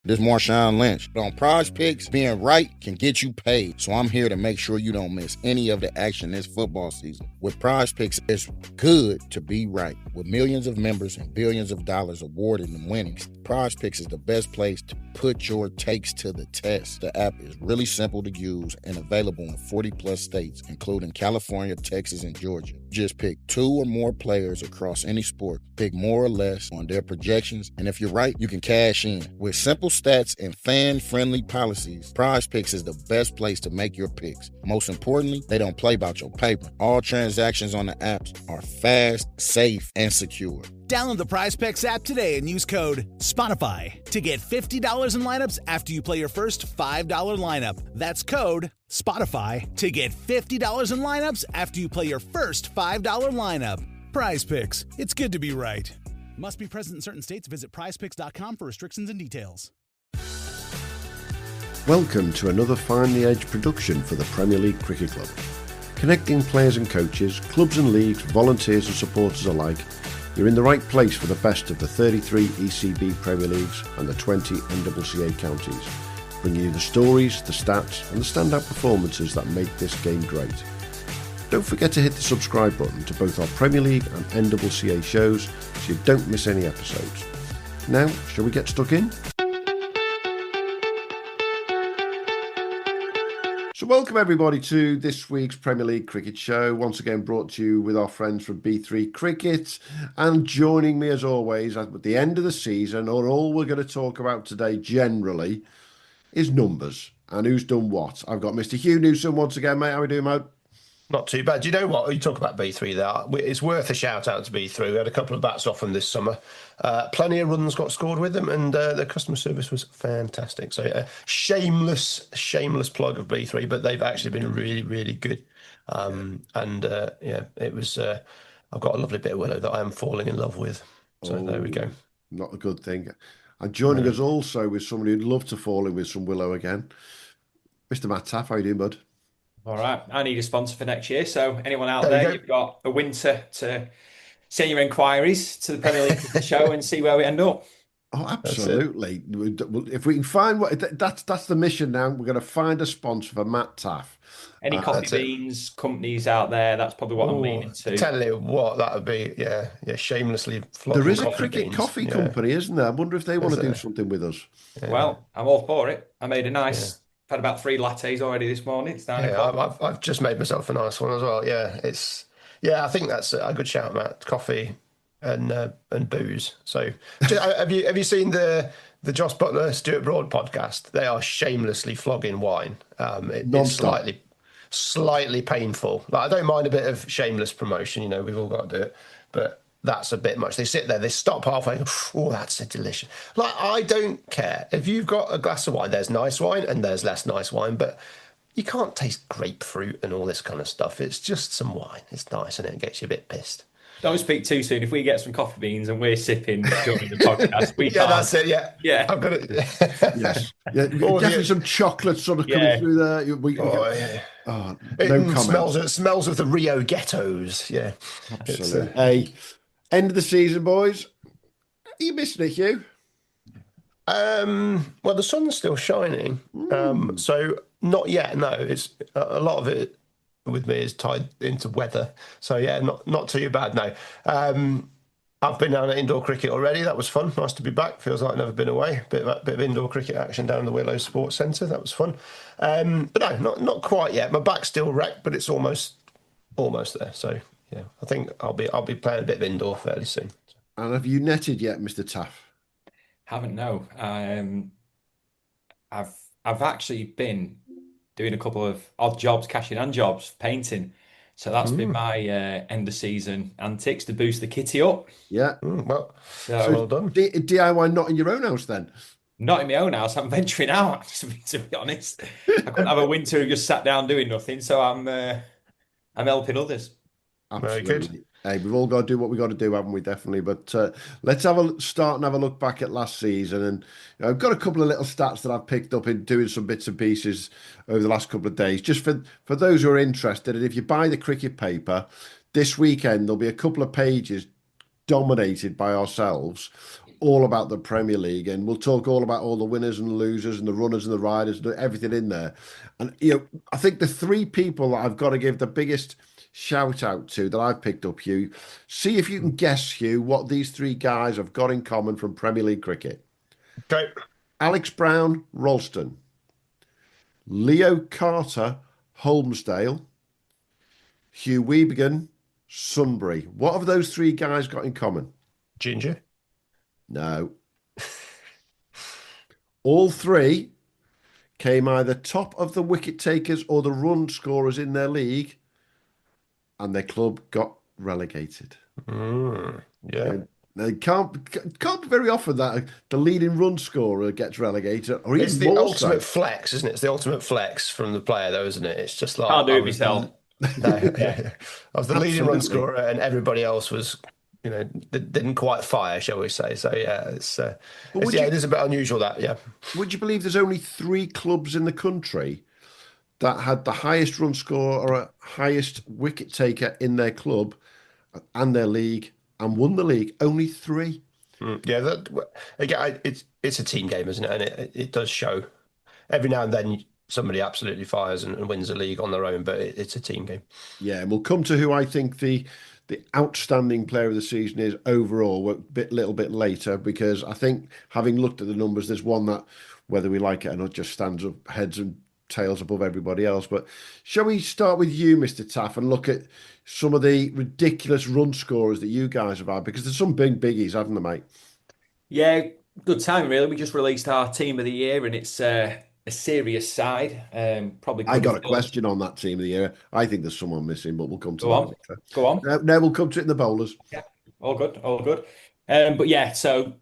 This is Marshawn Lynch. But on Prize Picks, being right can get you paid. So I'm here to make sure you don't miss any of the action this football season. With Prize Picks, it's good to be right. With millions of members and billions of dollars awarded in winnings, Prize Picks is the best place to put your takes to the test. The app is really simple to use and available in 40 plus states, including California, Texas, and Georgia. Just pick 2 or more players across any sport, pick more or less on their projections, and if you're right, you can cash in. With simple stats and fan-friendly policies, Prize Picks is the best place to make your picks. Most importantly, they don't play about your paper. All transactions on the apps are fast, safe, and secure. Download the Prize Picks app today and use code SPOTIFY to get $50 in lineups after you play your first $5 lineup. That's code SPOTIFY to get $50 in lineups after you play your first $5 lineup. Prize Picks. It's good to be right. Must be present in certain states. Visit prizepicks.com for restrictions and details. Welcome to another Finely Edged production for the Premier League Cricket Club. Connecting players and coaches, clubs and leagues, volunteers and supporters alike, you're in the right place for the best of the 33 ECB Premier Leagues and the 20 NCCA counties, bringing you the stories, the stats and the standout performances that make this game great. Don't forget to hit the subscribe button to both our Premier League and NCCA shows so you don't miss any episodes. Now, shall we get stuck in? So welcome everybody to this week's Premier League Cricket Show, once again brought to you with our friends from B3 Cricket, and joining me as always at the end of the season, or all we're going to talk about today generally, is numbers and who's done what. I've got Mr. Hugh Newsome once again, mate. How are we doing, mate? Not too bad. Do you know what? You talk about B3 there. It's worth a shout out to B3. We had a couple of bats off them this summer. Plenty of runs got scored with them, and the customer service was fantastic. So shameless plug of B3, but they've actually been really, really good. It was. I've got a lovely bit of willow that I am falling in love with. So there we go. Not a good thing. And joining us also with somebody who'd love to fall in with some willow again, Mr. Matt Taaffe. How you doing, bud? All right, I need a sponsor for next year. So anyone out there, you've got a winter to send your inquiries to the Premier League show and see where we end up. Oh, absolutely. If we can find that's the mission now. We're going to find a sponsor for Matt Taaffe. Any coffee beans companies out there, that's probably what I'm leaning to. Tell you what, that would be, shamelessly flogging. There is a cricket coffee company, isn't there? I wonder if they want to do something with us. Yeah. Well, I'm all for it. I made a nice... I've had about 3 lattes already this morning. It's 9 o'clock. I've just made myself a nice one as well. I think that's a good shout, Matt. Coffee and booze. So, have you seen the Joss Butler Stuart Broad podcast? They are shamelessly flogging wine. It's slightly painful. Like, I don't mind a bit of shameless promotion. We've all got to do it, but that's a bit much. They sit there, they stop halfway. Oh, that's so delicious. Like, I don't care. If you've got a glass of wine, there's nice wine and there's less nice wine, but you can't taste grapefruit and all this kind of stuff. It's just some wine. It's nice and it gets you a bit pissed. Don't speak too soon. If we get some coffee beans and we're sipping during the podcast, we can't. That's it. Yeah. I've got it. Yes. Yeah. Definitely some chocolate sort of coming through there. No comment. It smells of the Rio ghettos. Yeah. Absolutely. Hey. End of the season, boys. Are you missing it, Hugh? Well, the sun's still shining, so not yet. No, it's a lot of it with me is tied into weather. So yeah, not too bad. No, I've been down at indoor cricket already. That was fun. Nice to be back. Feels like I've never been away. Bit of indoor cricket action down in the Willow Sports Centre. That was fun. But no, not quite yet. My back's still wrecked, but it's almost there. So. Yeah, I think I'll be playing a bit of indoor fairly soon. And have you netted yet, Mr. Taaffe? Haven't, no. I've actually been doing a couple of odd jobs, cashing and jobs, painting. So that's been my end of season antics to boost the kitty up. Yeah. Well done. DIY not in your own house then? Not in my own house. I'm venturing out, to be honest. I couldn't have a winter who just sat down doing nothing. So I'm helping others. Absolutely. Very good. Hey, we've all got to do what we've got to do, haven't we? Definitely. But let's start and have a look back at last season. And I've got a couple of little stats that I've picked up in doing some bits and pieces over the last couple of days. Just for those who are interested, and if you buy the cricket paper, this weekend there'll be a couple of pages dominated by ourselves all about the Premier League, and we'll talk all about all the winners and the losers and the runners and the riders and everything in there. And I think the three people that I've got to give the biggest shout out to that I've picked up, Hugh. See if you can guess, Hugh, what these three guys have got in common from Premier League cricket. Okay. Alex Brown, Ralston. Leo Carter, Holmesdale. Hugh Weebigan, Sunbury. What have those three guys got in common? Ginger. No. All three came either top of the wicket takers or the run scorers in their league, and their club got relegated. Yeah. They can't be very often that the leading run scorer gets relegated, or It's even the more ultimate so. flex, isn't it? It's the ultimate flex from the player, though, isn't it? It's just like Can't do I it was myself. I was the leading run Absolutely. scorer, and everybody else was, didn't quite fire, shall we say? So yeah, it is a bit unusual that. Yeah. Would you believe there's only three clubs in the country that had the highest run scorer or a highest wicket taker in their club and their league and won the league? Only three. Yeah, again, it's a team game, isn't it? And it does show. Every now and then somebody absolutely fires and wins a league on their own, but it's a team game. Yeah, and we'll come to who I think the outstanding player of the season is overall little bit later, because I think, having looked at the numbers, there's one that, whether we like it or not, just stands up heads and tails above everybody else. But shall we start with you, Mr. Taaffe, and look at some of the ridiculous run scorers that you guys have had? Because there's some biggies, haven't there, mate? Yeah, good time, really. We just released our team of the year, and it's a serious side. Probably I could got have a done. question on that team of the year. I think there's someone missing, but we'll come to Go that on, later. go on. No, we'll come to it in the bowlers. Yeah, all good, all good. But yeah, so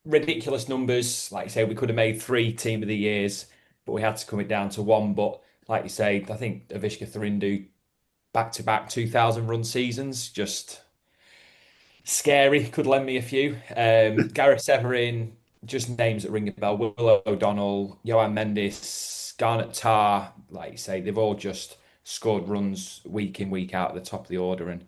ridiculous numbers. Like you say, we could have made three team of the years, but we had to come it down to one. But like you say, I think Avishka Thurindu back-to-back 2,000 run seasons, just scary. Could lend me a few. Gareth Severin, just names that ring a bell. Will O'Donnell, Johan Mendes, Garnet Tarr. Like you say, they've all just scored runs week in, week out at the top of the order, and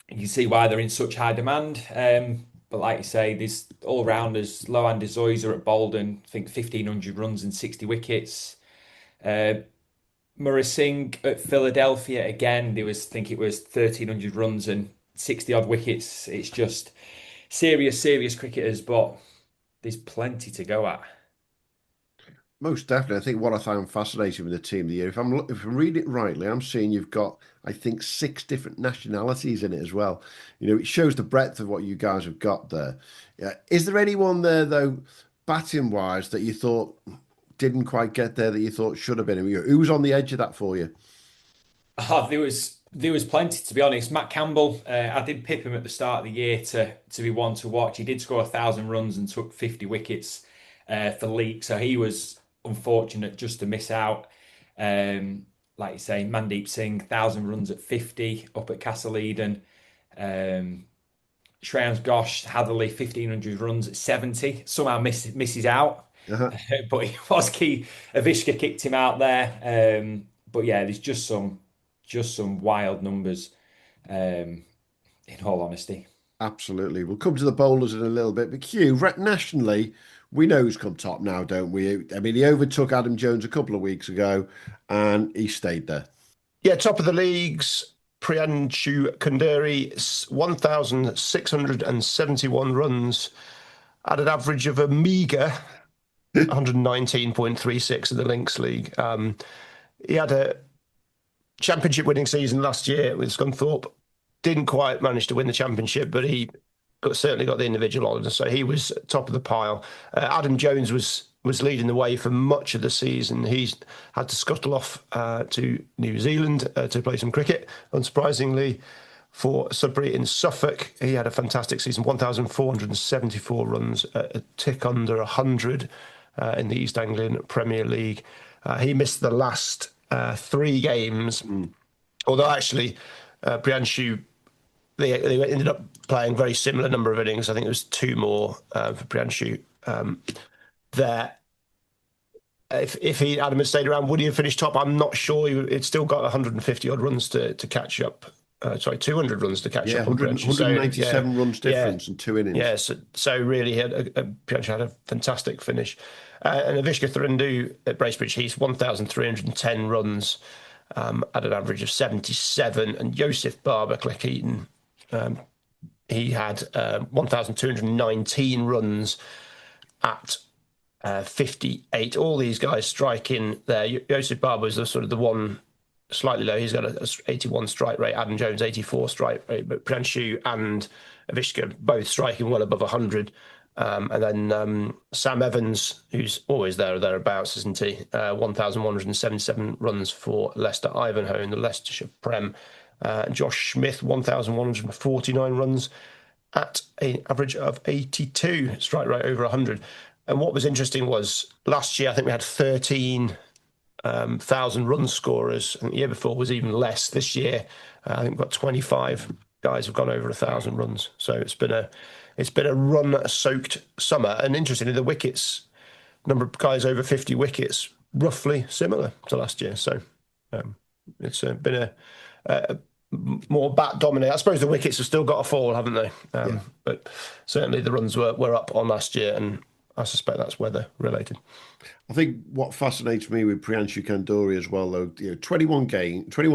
you can see why they're in such high demand. But like you say, these all-rounders, Loan Dezoiser at Bolden, I think 1,500 runs and 60 wickets. Murray Singh at Philadelphia, again, I think it was 1,300 runs and 60 odd wickets. It's just serious cricketers, but there's plenty to go at. Most definitely. I think what I found fascinating with the team of the year, if I'm reading it rightly, I'm seeing you've got, I think, 6 different nationalities in it as well. It shows the breadth of what you guys have got there. Yeah. Is there anyone there, though, batting wise, that you thought didn't quite get there, that you thought should have been? Who was on the edge of that for you? Oh, there was plenty, to be honest. Matt Campbell, I did pip him at the start of the year to be one to watch. He did score 1,000 runs and took 50 wickets for Leek, so he was unfortunate just to miss out. Like you say, Mandeep Singh, 1,000 runs at 50 up at Castle Eden. Shreyans Ghosh, Hatherley, 1,500 runs at 70. Somehow misses out, Uh-huh. but he was key. Avishka kicked him out there. But yeah, there's just some wild numbers. In all honesty. Absolutely. We'll come to the bowlers in a little bit. But Hugh, nationally, we know who's come top now, don't we? I mean, he overtook Adam Jones a couple of weeks ago, and he stayed there. Yeah, top of the leagues, Priyanshu Kunderi, 1,671 runs at an average of a meagre 119.36 in the Links League. He had a championship winning season last year with Scunthorpe. Didn't quite manage to win the championship, but he certainly got the individual honours, so he was top of the pile. Adam Jones was leading the way for much of the season. He's had to scuttle off to New Zealand to play some cricket, unsurprisingly, for Sudbury in Suffolk. He had a fantastic season, 1,474 runs, a tick under 100 in the East Anglian Premier League. He missed the last 3 games, although actually Priyanshu, they ended up playing very similar number of innings. I think it was 2 more for Priyanshu. There, if Adam had stayed around, would he have finished top? I'm not sure. He'd still got 150 odd runs to catch up 200 runs to catch Yeah, up on 100, Pianchi. So 197 runs yeah, difference and 2 innings. yeah. So really, Pianchi had a fantastic finish. And Avishka Thrundu at Bracebridge, he's 1,310 runs at an average of 77. And Joseph Barber, Cleckheaton, he had 1,219 runs at 58. All these guys striking there. Joseph Barber is the sort of the one slightly low. He's got a 81 strike rate. Adam Jones 84 strike rate. But Pranshu and Avishka both striking well above 100. And then Sam Evans, who's always there or thereabouts, isn't he? 1,177 runs for Leicester Ivanhoe in the Leicestershire Prem. Josh Smith, 1,149 runs at an average of 82, strike rate over 100. And what was interesting was last year, I think we had 13,000 run scorers. And the year before was even less. This year, I think we've got 25 guys have gone over 1,000 runs. So it's been a run-soaked summer. And interestingly, the wickets, number of guys over 50 wickets, roughly similar to last year. So it's been a more bat dominated. I suppose the wickets have still got to fall, haven't they? But certainly the runs were up on last year, and I suspect that's weather related. I think what fascinates me with Priyanshu Kanduri as well, though, 21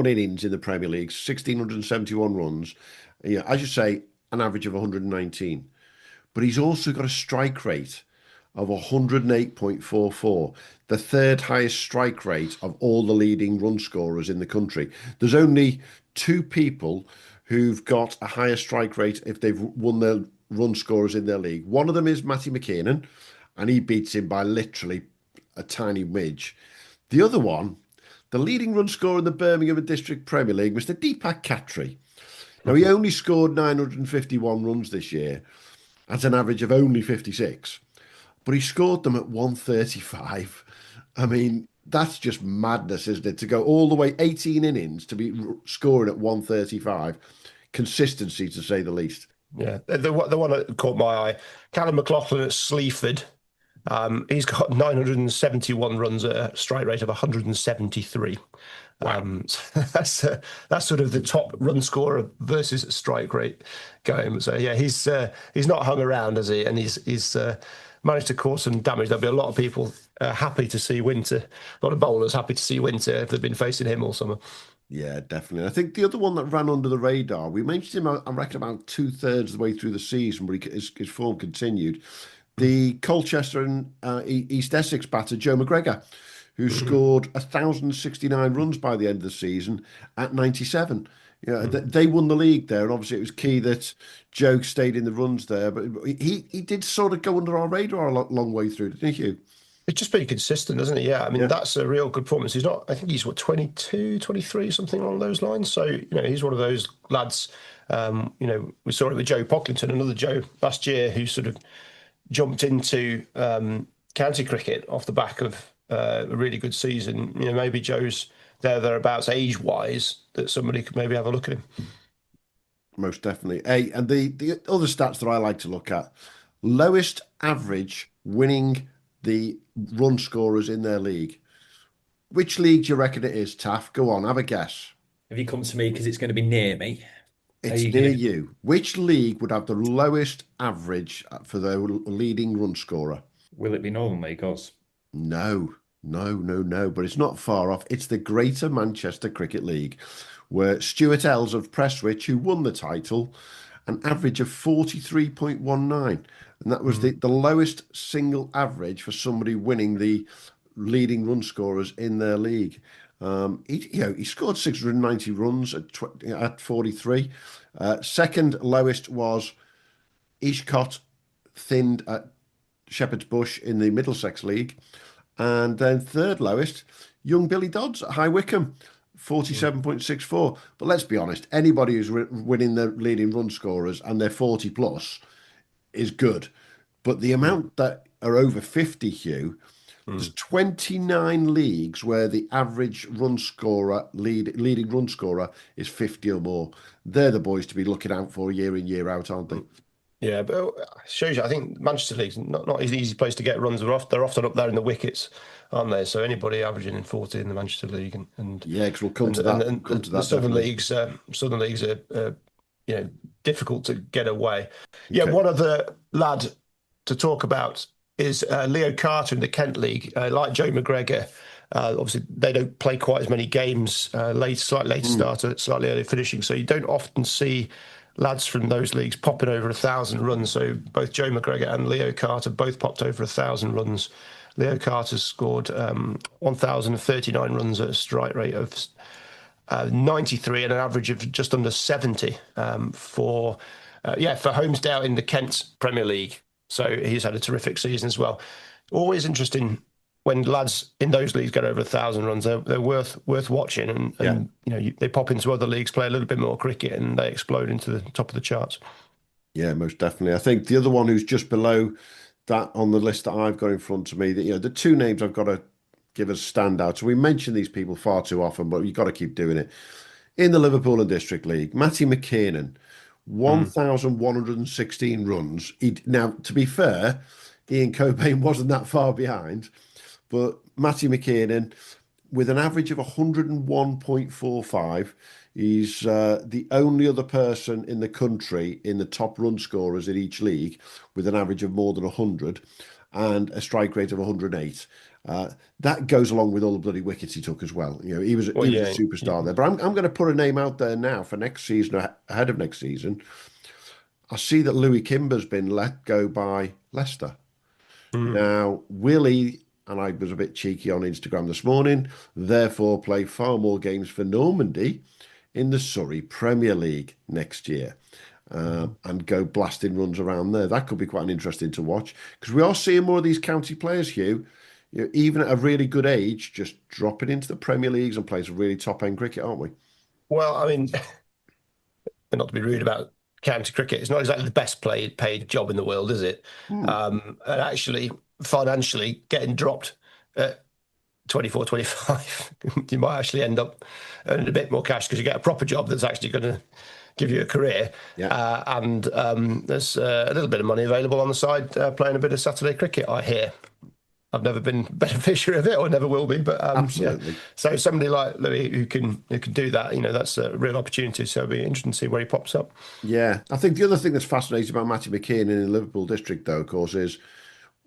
innings in the Premier League, 1,671 runs. As you say, an average of 119. But he's also got a strike rate of 108.44, the third highest strike rate of all the leading run scorers in the country. There's only 2 people who've got a higher strike rate if they've won their run scorers in their league. One of them is Matty McKiernan, and he beats him by literally a tiny midge. The other one, the leading run scorer in the Birmingham and District Premier League, Mr. Deepak Khatri. Now, he only scored 951 runs this year at an average of only 56, but he scored them at 135. I mean, that's just madness, isn't it? To go all the way 18 innings to be scoring at 135. Consistency, to say the least. Yeah, the one that caught my eye, Callum McLaughlin at Sleaford. He's got 971 runs at a strike rate of 173. Wow. That's sort of the top run scorer versus strike rate going. So yeah, he's not hung around, has he? And he's managed to cause some damage. There'll be a lot of people happy to see Winter, a lot of bowlers happy to see Winter if they've been facing him all summer. Yeah, definitely. I think the other one that ran under the radar, we mentioned him, I reckon, about 2/3 of the way through the season, where his form continued. The Colchester and East Essex batter, Joe McGregor, who scored 1,069 runs by the end of the season at 97. They won the league there, and obviously it was key that Joe stayed in the runs there. But he did sort of go under our radar a long way through, didn't he, Hugh? It's just been consistent, isn't it? Yeah, I mean, that's a real good performance. He's not, I think he's 22, 23, something along those lines. So, he's one of those lads, we saw it with Joe Pocklington, another Joe last year who sort of jumped into county cricket off the back of a really good season. Maybe Joe's thereabouts age-wise that somebody could maybe have a look at him. Most definitely. Hey, and the other stats that I like to look at, lowest average winning the run scorers in their league. Which league do you reckon it is, Taaffe? Go on, have a guess. Have you come to me because it's going to be near me? It's near you. Which league would have the lowest average for their leading run scorer? Will it be Northern League, Oz? No. But it's not far off. It's the Greater Manchester Cricket League, where Stuart Ells of Prestwich, who won the title, an average of 43.19. And that was the lowest single average for somebody winning the leading run scorers in their league. He scored 690 runs at 43. Second lowest was Ishcott Thind at Shepherd's Bush in the Middlesex League. And then third lowest, young Billy Dodds at High Wycombe, 47.64. But let's be honest, anybody who's winning the leading run scorers and they're 40 plus is good. But the amount that are over 50, Hugh, there's 29 leagues where the average run scorer, leading run scorer, is 50 or more. They're the boys to be looking out for year in, year out, aren't they? Yeah, but it shows you. I think Manchester League's not an easy place to get runs. They're often up there in the wickets, aren't they? So anybody averaging in 40 in the Manchester League, and Yeah, because we'll come to that. and We'll come to the that definitely. Southern Leagues are difficult to get away. Yeah, Okay. one other lad to talk about is Leo Carter in the Kent League. Like Joe McGregor, obviously they don't play quite as many games. Slightly late starter, slightly early finishing. So you don't often see lads from those leagues popping over 1,000 runs. So both Joe McGregor and Leo Carter both popped over 1,000 runs. Leo Carter's scored 1,039 runs at a strike rate of 93 and an average of just under 70 for Holmesdale in the Kent Premier League. So he's had a terrific season as well. Always interesting when lads in those leagues get over 1,000 runs. They're worth watching, and they pop into other leagues, play a little bit more cricket, and they explode into the top of the charts. Yeah, most definitely. I think the other one who's just below that on the list that I've got in front of me, that the two names I've got to give as standouts. So we mention these people far too often, but you've got to keep doing it. In the Liverpool and District League, Matty McKiernan, 1,116 runs. Now, to be fair, Ian Cobain wasn't that far behind, but Matty McKiernan, with an average of 101.45, he's the only other person in the country in the top run scorers in each league with an average of more than 100 and a strike rate of 108. That goes along with all the bloody wickets he took as well. He was a superstar there. But I'm going to put a name out there now for next season, ahead of next season. I see that Louis Kimber's been let go by Leicester. Now, Willie, and I was a bit cheeky on Instagram this morning, therefore play far more games for Normandy in the Surrey Premier League next year. And go blasting runs around there. That could be quite an interesting to watch, because we are seeing more of these county players, Hugh, even at a really good age, just dropping into the Premier Leagues and playing some really top-end cricket, aren't we? Well, I mean, not to be rude about county cricket, it's not exactly the best paid job in the world, is it? And actually, financially, getting dropped at 24, 25, you might actually end up earning a bit more cash because you get a proper job that's actually going to give you a career. Yeah. And there's a little bit of money available on the side playing a bit of Saturday cricket, I hear. I've never been a beneficiary of it, or never will be. But absolutely. Yeah. So somebody like Louis who can do that, that's a real opportunity. So it'll be interesting to see where he pops up. Yeah, I think the other thing that's fascinating about Matty McKiernan in the Liverpool district, though, of course, is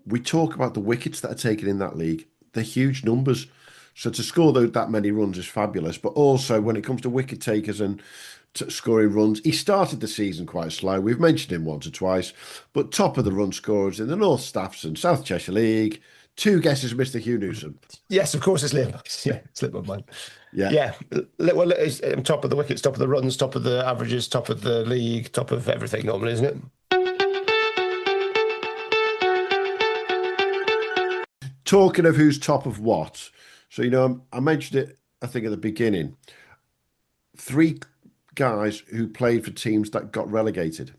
we talk about the wickets that are taken in that league. They're huge numbers. So to score that many runs is fabulous. But also when it comes to wicket takers and scoring runs, he started the season quite slow. We've mentioned him once or twice, but top of the run scorers in the North Staffs and South Cheshire League. Two guesses, Mr. Hugh Newsome. Yes, of course, it's Liam. Yeah, it's slipped my mind. Yeah. Well, it's top of the wickets, top of the runs, top of the averages, top of the league, top of everything normally, isn't it? Talking of who's top of what, so I mentioned it, I think, at the beginning. 3 guys who played for teams that got relegated.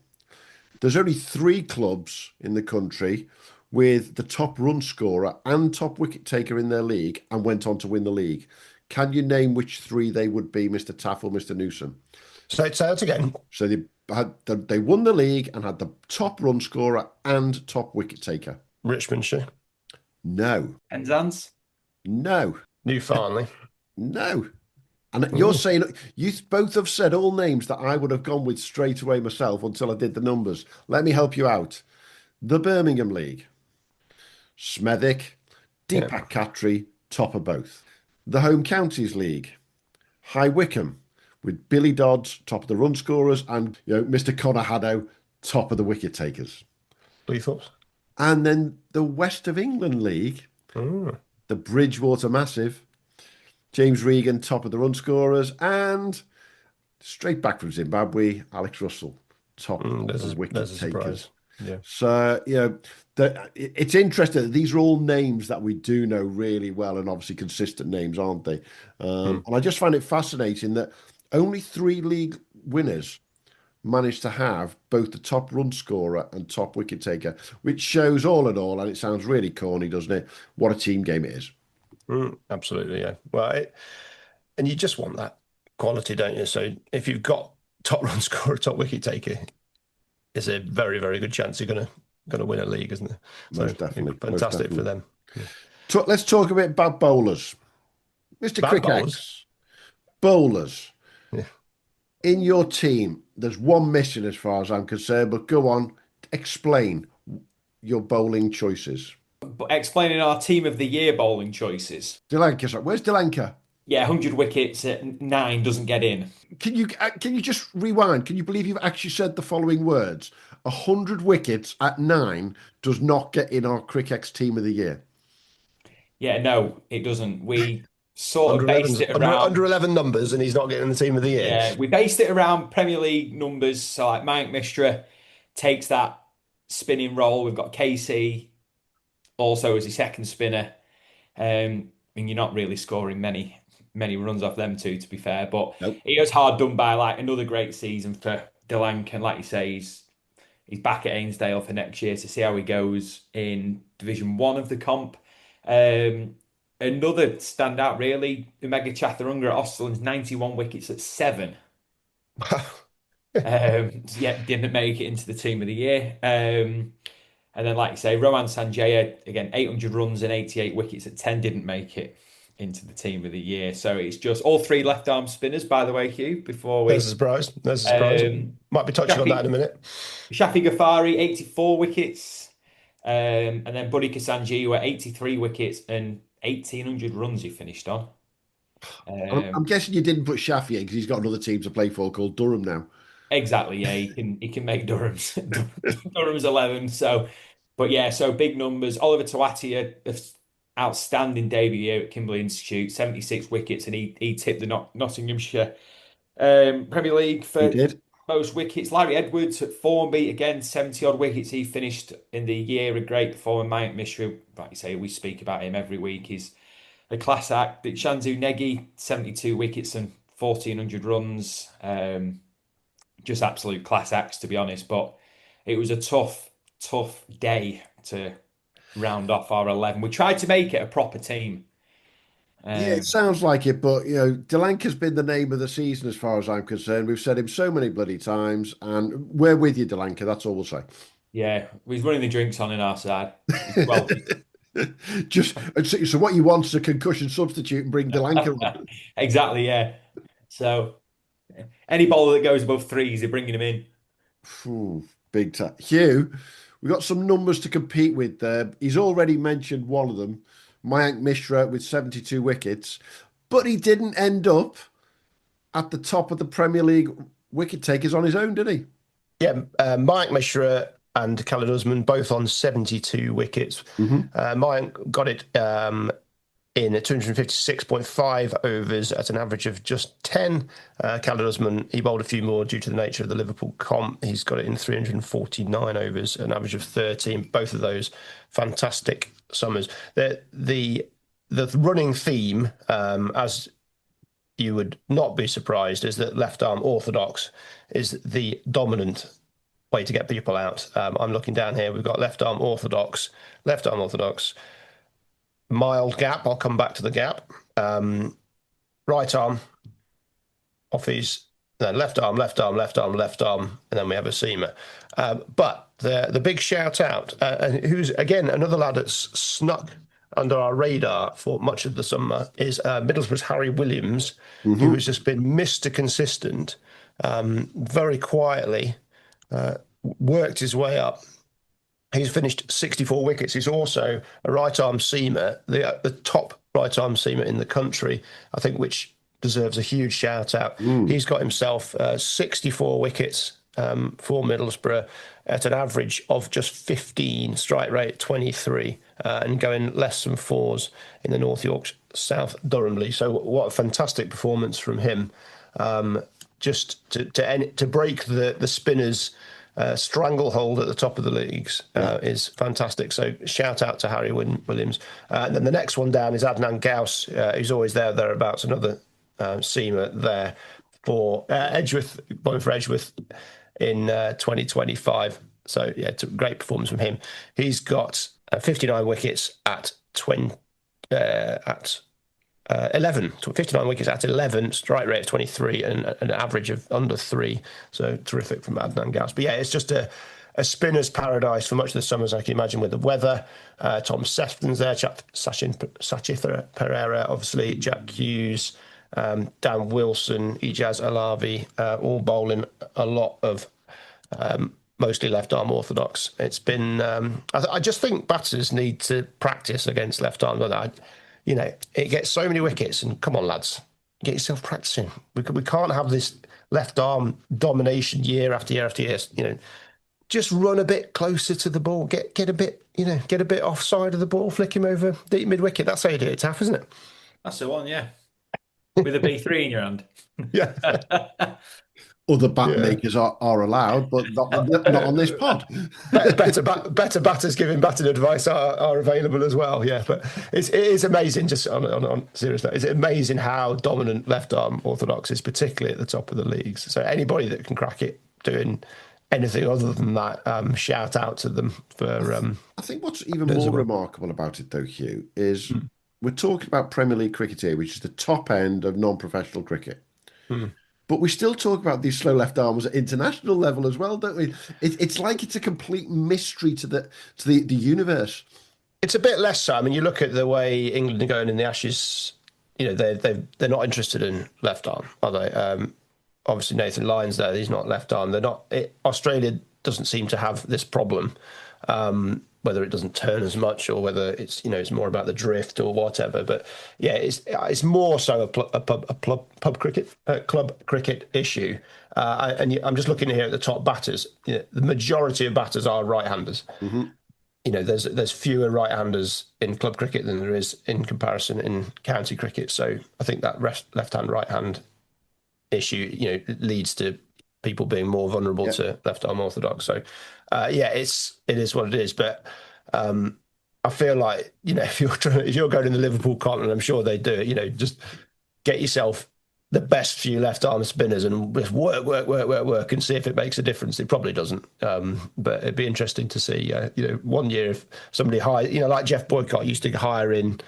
There's only 3 clubs in the country with the top run scorer and top wicket taker in their league and went on to win the league. Can you name which 3 they would be, Mr. Taaffe or Mr. Newsome? Say it again. So they won the league and had the top run scorer and top wicket taker. Richmondshire. No. Penzance? No. New Farnley. No. And you're saying, you both have said all names that I would have gone with straight away myself until I did the numbers. Let me help you out. The Birmingham League. Smethwick, Deepak Khatri, top of both. The Home Counties League. High Wycombe, with Billy Dodds, top of the run scorers, and Mr. Connor Haddow, top of the wicket takers. Cleethorpes. And then the West of England League, the Bridgewater Massive, James Regan, top of the run scorers, and straight back from Zimbabwe, Alex Russell, top of the wicket takers. Yeah. So, it's interesting that these are all names that we do know really well, and obviously consistent names, aren't they? And I just find it fascinating that only 3 league winners managed to have both the top run scorer and top wicket taker, which shows all in all, and it sounds really corny, doesn't it, what a team game it is. Absolutely, yeah. Well, and you just want that quality, don't you? So if you've got top run scorer, top wicket taker, is a very, very good chance you're going to win a league, isn't it? Most definitely. Fantastic for them. Let's talk a bit about bowlers. Mr. Bad Cric, bowlers. Bowlers. Yeah. In your team, there's one missing as far as I'm concerned, but go on, explain your bowling choices. But explaining our team of the year bowling choices. Delanka, sorry. Where's Delanka? Yeah, 100 wickets at 9 doesn't get in. Can you just rewind? Can you believe you've actually said the following words? 100 wickets at 9 does not get in our Cricket team of the year. Yeah, no, it doesn't. We sort of Under based it around under 11 numbers, and he's not getting the team of the year. Yeah, we based it around Premier League numbers. So like Mike Mishra takes that spinning role. We've got KC also as his second spinner. And you're not really scoring many runs off them two, to be fair. But Nope. it was hard done by like another great season for Delank. And like you say, he's back at Ainsdale for next year to see how he goes in Division 1 of the comp. Another standout, really, Umega Chaturanga at Austerland's 91 wickets at 7. Yeah, didn't make it into the team of the year. And then, like you say, Rohan Sanjaya, again, 800 runs and 88 wickets at 10, didn't make it into the team of the year. So it's just all 3 left-arm spinners, by the way, Hugh, before we... There's a surprise. Might be touching on that in a minute. Shafi Ghaffari, 84 wickets. And then Buddy Kasanji were 83 wickets and 1,800 runs he finished on. I'm guessing you didn't put Shafi in because he's got another team to play for called Durham now. Exactly, yeah, he can make Durham's 11. So, but yeah, so big numbers. Oliver Tawati, a outstanding debut year at Kimberley Institute, 76 wickets, and he tipped the Nottinghamshire Premier League for most wickets. Larry Edwards at Formby, again, 70 odd wickets. He finished in the year. A great performer. Mike Mishra, like you say, we speak about him every week. He's a class act. Shanzu Negi, 72 wickets and 1,400 runs. Just absolute class acts, to be honest. But it was a tough day to round off our 11. We tried to make it a proper team. Yeah, it sounds like it, but Delanka's been the name of the season as far as I'm concerned. We've said him so many bloody times, and we're with you, Delanka. That's all we'll say. Yeah, he's running the drinks on in our side. Well, so what you want is a concussion substitute and bring Delanka on. Exactly, yeah. So any bowler that goes above 3s, they're bringing him in. Big time. Hugh, we've got some numbers to compete with there. He's already mentioned one of them, Mayank Mishra with 72 wickets, but he didn't end up at the top of the Premier League wicket takers on his own, did he? Yeah, Mayank Mishra and Khalid Usman both on 72 wickets. Mayank got it in 256.5 overs at an average of just 10. Khalid Usman, he bowled a few more due to the nature of the Liverpool comp. He's got it in 349 overs, an average of 13. Both of those fantastic summers. The running theme, as you would not be surprised, is that left arm orthodox is the dominant way to get people out. I'm looking down here. We've got left arm orthodox, mild gap. I'll come back to the gap. Right arm off his left arm, and then we have a seamer. But the big shout out, who's again another lad that's snuck under our radar for much of the summer, is Middlesbrough's Harry Williams, who has just been Mr. Consistent, very quietly worked his way up. He's finished 64 wickets. He's also a right-arm seamer, the top right-arm seamer in the country, I think, which deserves a huge shout-out. He's got himself 64 wickets for Middlesbrough at an average of just 15, strike rate 23, and going less than 4s in the North Yorkshire South Durham League. So what a fantastic performance from him. Just to break the spinners' stranglehold at the top of the leagues is fantastic. So shout out to Harry Williams. And then the next one down is Adnan Gauss, who's always thereabouts, another seamer there for Edgeworth, bowling for Edgeworth in 2025. So yeah, it's a great performance from him. He's got 59 wickets at 11, 59 wickets at 11, strike rate of 23, and an average of under 3. So terrific from Adnan Gauss. But yeah, it's just a spinner's paradise for much of the summer, as I can imagine, with the weather. Tom Sefton's there, Sachith Pereira, obviously, Jack Hughes, Dan Wilson, Ijaz Alavi, all bowling a lot of mostly left-arm orthodox. It's been. I just think batters need to practice against left-arm. It gets so many wickets, and come on, lads, get yourself practicing. We can't have this left-arm domination year after year after year. Just run a bit closer to the ball. Get a bit, get a bit offside of the ball. Flick him over deep mid-wicket. That's how you do it, Taaffe, isn't it? That's the one, yeah. With a B3 in your hand. Yeah. Other bat makers are allowed, but not on this pod. Better batters giving batting advice are available as well. Yeah, but it is amazing. Just on serious note, it's amazing how dominant left arm orthodox is, particularly at the top of the leagues. So anybody that can crack it doing anything other than that, shout out to them for. I think what's even more remarkable about it, though, Hugh, is we're talking about Premier League cricket here, which is the top end of non-professional cricket. But we still talk about these slow left arms at international level as well, don't we? It's like it's a complete mystery to the universe. It's a bit less so. I mean, you look at the way England are going in the Ashes. They're not interested in left arm, are they? Obviously, Nathan Lyon's there. He's not left arm. They're not. Australia doesn't seem to have this problem. Whether it doesn't turn as much or whether it's more about the drift or whatever. But yeah, it's more so a club cricket issue. I'm just looking here at the top batters. The majority of batters are right-handers. There's fewer right-handers in club cricket than there is in comparison in county cricket. So I think that left-hand, right-hand issue, leads to people being more vulnerable to left-arm orthodox. So, it is what it is. But I feel like, if you're going in the Liverpool continent, I'm sure they do it. Just get yourself the best few left-arm spinners and just work and see if it makes a difference. It probably doesn't, but it'd be interesting to see. One year if somebody like Jeff Boycott used to hire in.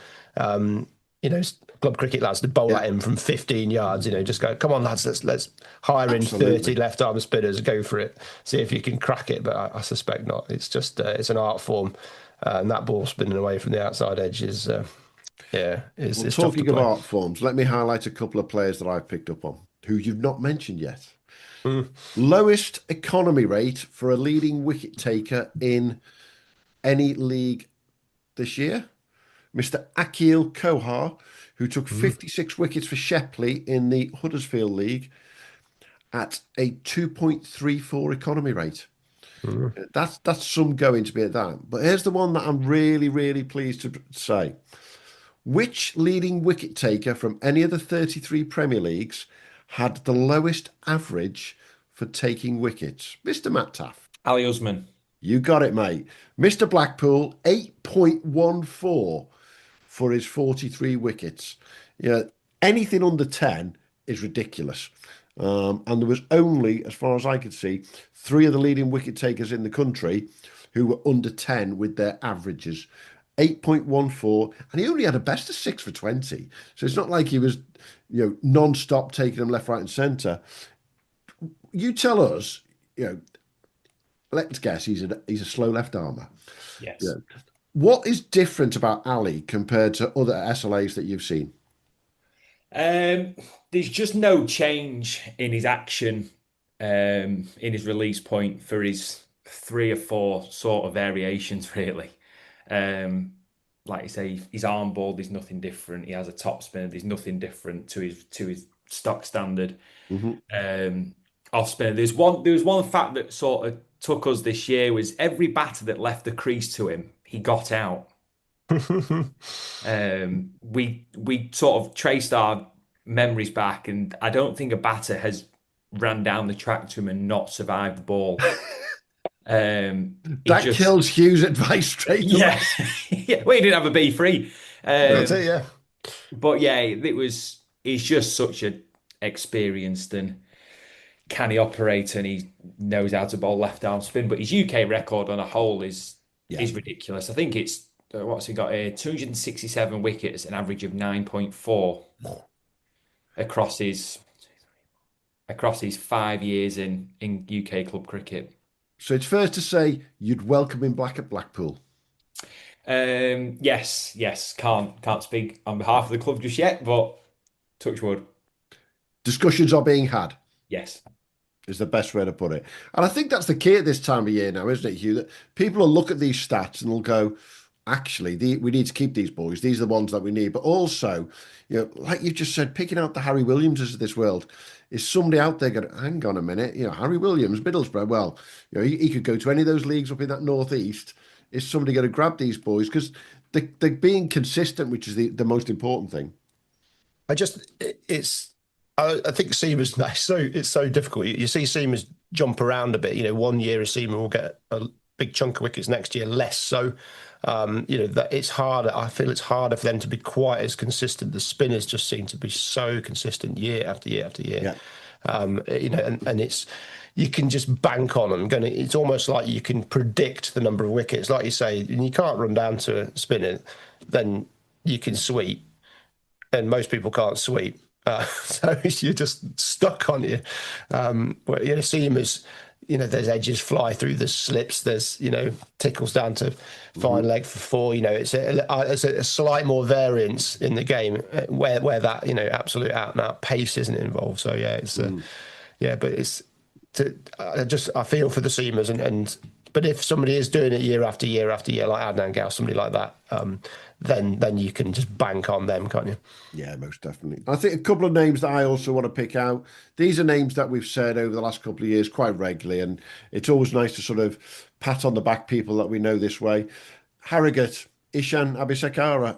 Club cricket lads to bowl at him from 15 yards. Just go, come on, lads, let's hire in 30 left arm spinners, go for it, see if you can crack it. But I suspect not. It's just it's an art form, and that ball spinning away from the outside edge is it's talking of art forms. Let me highlight a couple of players that I've picked up on who you've not mentioned yet. Lowest economy rate for a leading wicket taker in any league this year, Mr. Akil Kohar, who took 56 wickets for Shepley in the Huddersfield League at a 2.34 economy rate. That's some going to be at that. But here's the one that I'm really, really pleased to say. Which leading wicket taker from any of the 33 Premier Leagues had the lowest average for taking wickets? Mr. Matt Taaffe. Ali Usman. You got it, mate. Mr. Blackpool, 8.14 for his 43 wickets. Anything under 10 is ridiculous. And there was only, as far as I could see, 3 of the leading wicket takers in the country who were under 10 with their averages. 8.14, and he only had a best of 6 for 20. So it's not like he was, non-stop taking them left, right, and centre. You tell us, let's guess he's a slow left armer. Yes. What is different about Ali compared to other SLAs that you've seen? There's just no change in his action, in his release point for his 3 or 4 sort of variations, really. Like you say, his arm ball, there's nothing different. He has a top spinner, there's nothing different to his stock standard. Off spinner. There was one fact that sort of took us this year was every batter that left the crease to him, he got out. We sort of traced our memories back, and I don't think a batter has ran down the track to him and not survived the ball. That kills Hugh's advice straight away. Yeah, well, he didn't have a B3. That's it, yeah. But yeah, he's just such an experienced and canny operator, and he knows how to bowl left arm spin. But his UK record on a whole is ridiculous. I think it's what's he got here? 267 wickets, an average of 9.4 across his 5 years in UK club cricket. So it's fair to say you'd welcome him back at Blackpool. Yes. Can't speak on behalf of the club just yet, but touch wood. Discussions are being had, Yes. is the best way to put it. And I think that's the key at this time of year now, isn't it, Hugh? That people will look at these stats and they'll go, actually, we need to keep these boys. These are the ones that we need. But also, like you just said, picking out the Harry Williamses of this world. Is somebody out there going, hang on a minute, Harry Williams, Middlesbrough, well, he could go to any of those leagues up in that northeast. Is somebody going to grab these boys? Because they're being consistent, which is the most important thing. I think seamers, it's so difficult. You see seamers jump around a bit. One year a seamer will get a big chunk of wickets, next year less. So, that it's harder. I feel it's harder for them to be quite as consistent. The spinners just seem to be so consistent year after year after year. Yeah. And it's, you can just bank on them. It's almost like you can predict the number of wickets. Like you say, and you can't run down to a spinner, then you can sweep. And most people can't sweep. So you're just stuck on you. Seamers, there's edges fly through, there's slips, there's, tickles down to fine leg for four. It's a slight more variance in the game where that, absolute out and out pace isn't involved. So yeah, but it's, I feel for the seamers but if somebody is doing it year after year after year, like Adnan Gao, somebody like that, then you can just bank on them, can't you? Yeah, most definitely. I think a couple of names that I also want to pick out. These are names that we've said over the last couple of years quite regularly, and it's always nice to sort of pat on the back people that we know this way. Harrogate, Ishan Abisakara,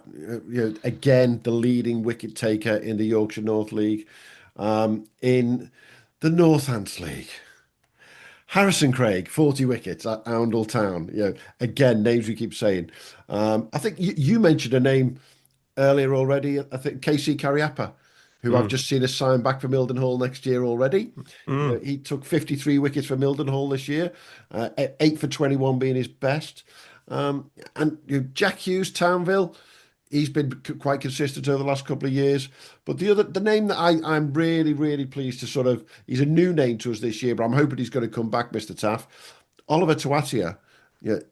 again, the leading wicket taker in the Yorkshire North League. In the Northants League, Harrison Craig, 40 wickets at Oundle Town. Again, names we keep saying. I think you mentioned a name earlier already. I think KC Cariappa, who I've just seen a sign back for Mildenhall next year already. He took 53 wickets for Mildenhall this year, 8 for 21 being his best. And Jack Hughes, Townville, he's been quite consistent over the last couple of years. But the name that I'm really, really pleased to sort of, he's a new name to us this year, but I'm hoping he's going to come back, Mr. Taaffe. Oliver Tuatia, the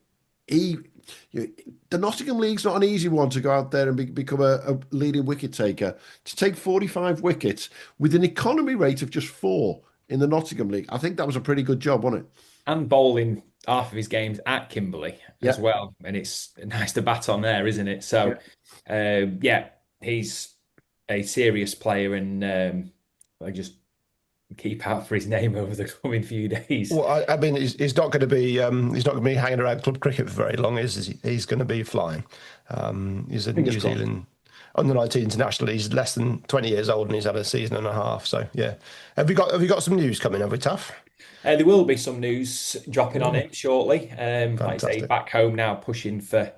Nottingham League's not an easy one to go out there and become a leading wicket taker. To take 45 wickets with an economy rate of just 4 in the Nottingham League, I think that was a pretty good job, wasn't it? And bowling half of his games at Kimberley as well. And it's nice to bat on there, isn't it? So, he's a serious player, and I just keep out for his name over the coming few days. Well, I mean, he's not going to be hanging around club cricket for very long, is he? He's going to be flying. He's a New Zealand under-19 international. He's less than 20 years old, and he's had a season and a half. So yeah, have you got some news coming? Have we, Taaffe? There will be some news dropping on him shortly. Like I say, back home now, pushing for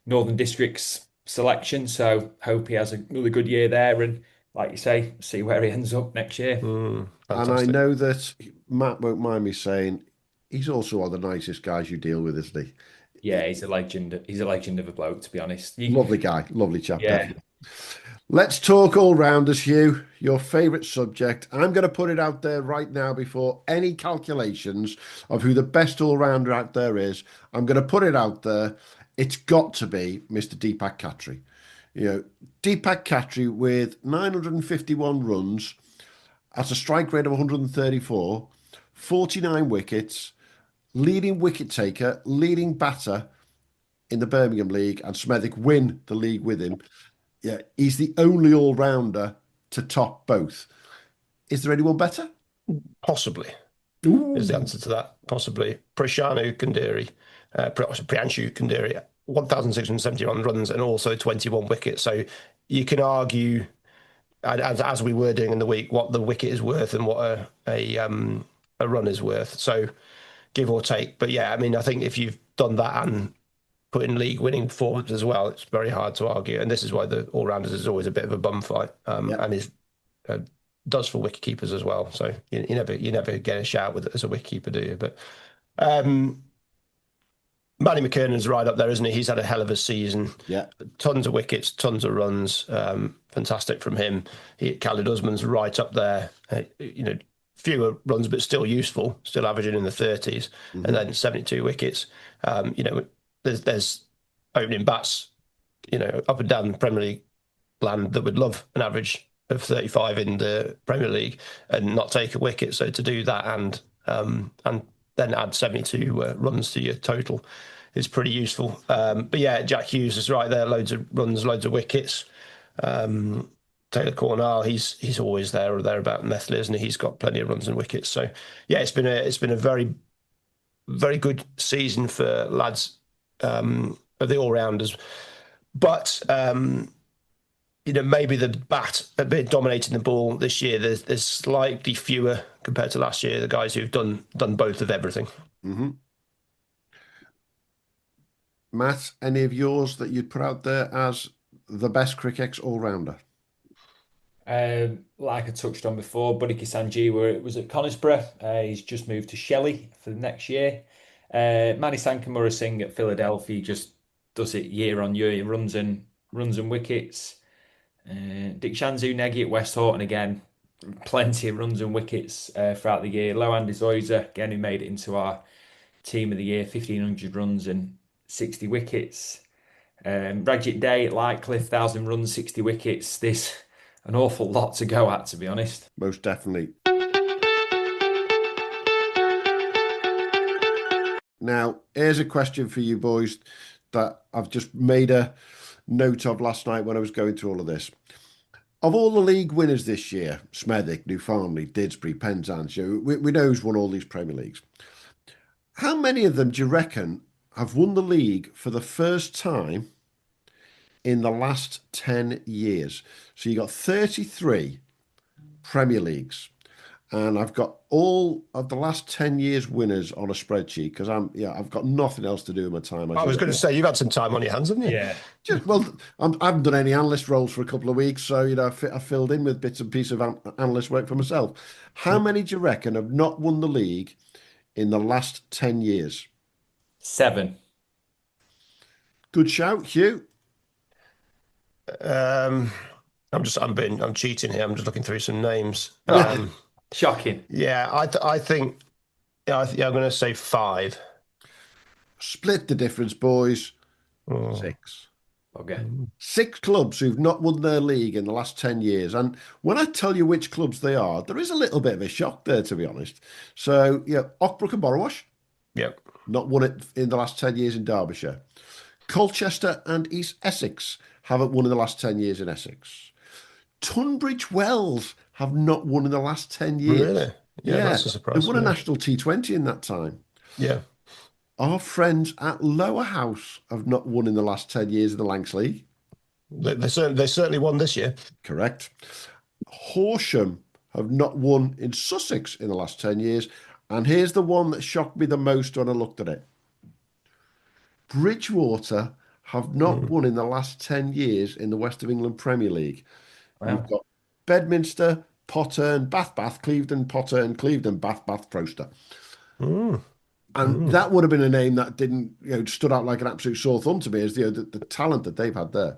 Northern District's selection. So hope he has another good year there, and like you say, see where he ends up next year. And I know that Matt won't mind me saying he's also one of the nicest guys you deal with, isn't he? Yeah, he's a legend. He's a legend of a bloke, to be honest. Lovely guy, lovely chap. Yeah. Definitely. Let's talk all-rounders, Hugh. Your favourite subject. I'm going to put it out there right now before any calculations of who the best all-rounder out there is. I'm going to put it out there. It's got to be Mr. Deepak Khatri. Deepak Khatri with 951 runs at a strike rate of 134, 49 wickets, leading wicket taker, leading batter in the Birmingham League, and Smethwick win the league with him. Yeah, he's the only all-rounder to top both. Is there anyone better? Possibly. Ooh. Is the answer to that. Possibly. Priyanshu Kandiri, 1,671 runs and also 21 wickets. So you can argue, as we were doing in the week, what the wicket is worth and what a run is worth. So give or take. But yeah, I mean, I think if you've done that and put in league winning performance as well, it's very hard to argue. And this is why the all-rounders is always a bit of a bum fight, and is does for wicket keepers as well. So you never get a shout with it as a wicket keeper, do you? But Manny McKernan's right up there, isn't he? He's had a hell of a season. Yeah. Tons of wickets, tons of runs. Fantastic from him. Khalid Usman's right up there. Fewer runs, but still useful, still averaging in the 30s. Mm-hmm. And then 72 wickets. There's opening bats, up and down the Premier League land that would love an average of 35 in the Premier League and not take a wicket. So to do that and then add 72 runs to your total is pretty useful. But yeah, Jack Hughes is right there. Loads of runs, loads of wickets. Taylor Cornell, he's always there or thereabout. Methley, isn't he? He's got plenty of runs and wickets. So yeah, it's been a very, very good season for lads of the all-rounders. But maybe the bat a bit dominating the ball this year. There's slightly fewer compared to last year. The guys who've done both of everything. Mm-hmm. Matt, any of yours that you'd put out there as the best cricket all-rounder? Like I touched on before, Buddy Sanjeewa was at Conisborough. He's just moved to Shelley for the next year. Manny Sankamura Singh at Philadelphia just does it year on year. He runs and wickets. Dikshanzu Negi at West Horton again, plenty of runs and wickets throughout the year. Lohan Dezoiza again, who made it into our team of the year, 1,500 runs and 60 wickets. Rajit Day at Lightcliffe, 1,000 runs, 60 wickets. There's an awful lot to go at, to be honest. Most definitely. Now, here's a question for you boys that I've just made a note of last night when I was going through all of this. Of all the league winners this year, Smethwick, Newfoundland, Didsbury, Penzance, we know who's won all these Premier Leagues. How many of them do you reckon have won the league for the first time in the last 10 years? So you got 33 Premier Leagues. And I've got all of the last 10 years winners on a spreadsheet because I've got nothing else to do with my time. I was going to say, you've had some time on your hands, haven't you? Yeah. I haven't done any analyst roles for a couple of weeks, so I filled in with bits and pieces of analyst work for myself. How many do you reckon have not won the league in the last 10 years? 7. Good shout, Hugh. I'm cheating here. I'm just looking through some names. Shocking. Yeah, I think I'm going to say 5. Split the difference, boys. 6. Okay. 6 clubs who've not won their league in the last 10 years. And when I tell you which clubs they are, there is a little bit of a shock there, to be honest. So, Ockbrook and Borrowash. Yep. Not won it in the last 10 years in Derbyshire. Colchester and East Essex haven't won in the last 10 years in Essex. Tunbridge Wells have not won in the last 10 years. Really? Yeah, that's a surprise. They won a national T20 in that time. Yeah. Our friends at Lower House have not won in the last 10 years in the Lancs League. They certainly won this year. Correct. Horsham have not won in Sussex in the last 10 years. And here's the one that shocked me the most when I looked at it. Bridgewater have not won in the last 10 years in the West of England Premier League. Wow. You've got Bedminster, Pottern, Bath, Clevedon, Pottern, Clevedon, Bath, Proster. And that would have been a name that didn't, stood out like an absolute sore thumb to me as the talent that they've had there.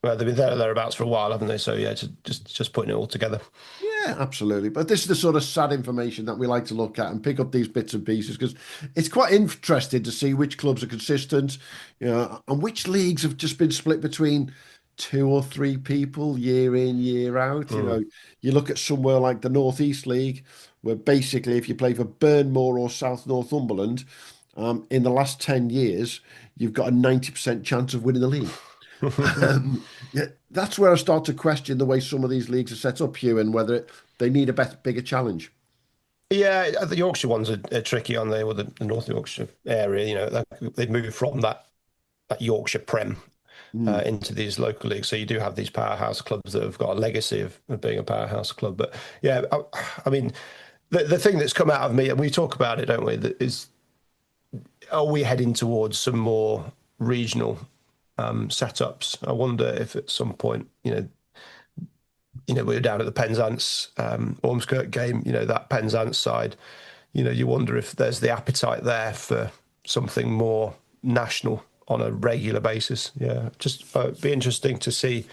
Well, they've been thereabouts for a while, haven't they? So yeah, just putting it all together. Yeah, absolutely. But this is the sort of sad information that we like to look at and pick up these bits and pieces because it's quite interesting to see which clubs are consistent, and which leagues have just been split between 2 or 3 people year in, year out. You look at somewhere like the North East League, where basically if you play for Burnmore or South Northumberland, in the last 10 years, you've got a 90% chance of winning the league. That's where I start to question the way some of these leagues are set up, Hugh, and whether they need a bigger challenge. Yeah, the Yorkshire ones are tricky, aren't they? Or the North Yorkshire area, they've moved from that Yorkshire Prem into these local leagues. So you do have these powerhouse clubs that have got a legacy of being a powerhouse club. But yeah, I mean, the thing that's come out of me, and we talk about it, don't we, that is, are we heading towards some more regional setups? I wonder if at some point, we were down at the Penzance Ormskirk game, that Penzance side, you wonder if there's the appetite there for something more national on a regular basis. Yeah, just be interesting to see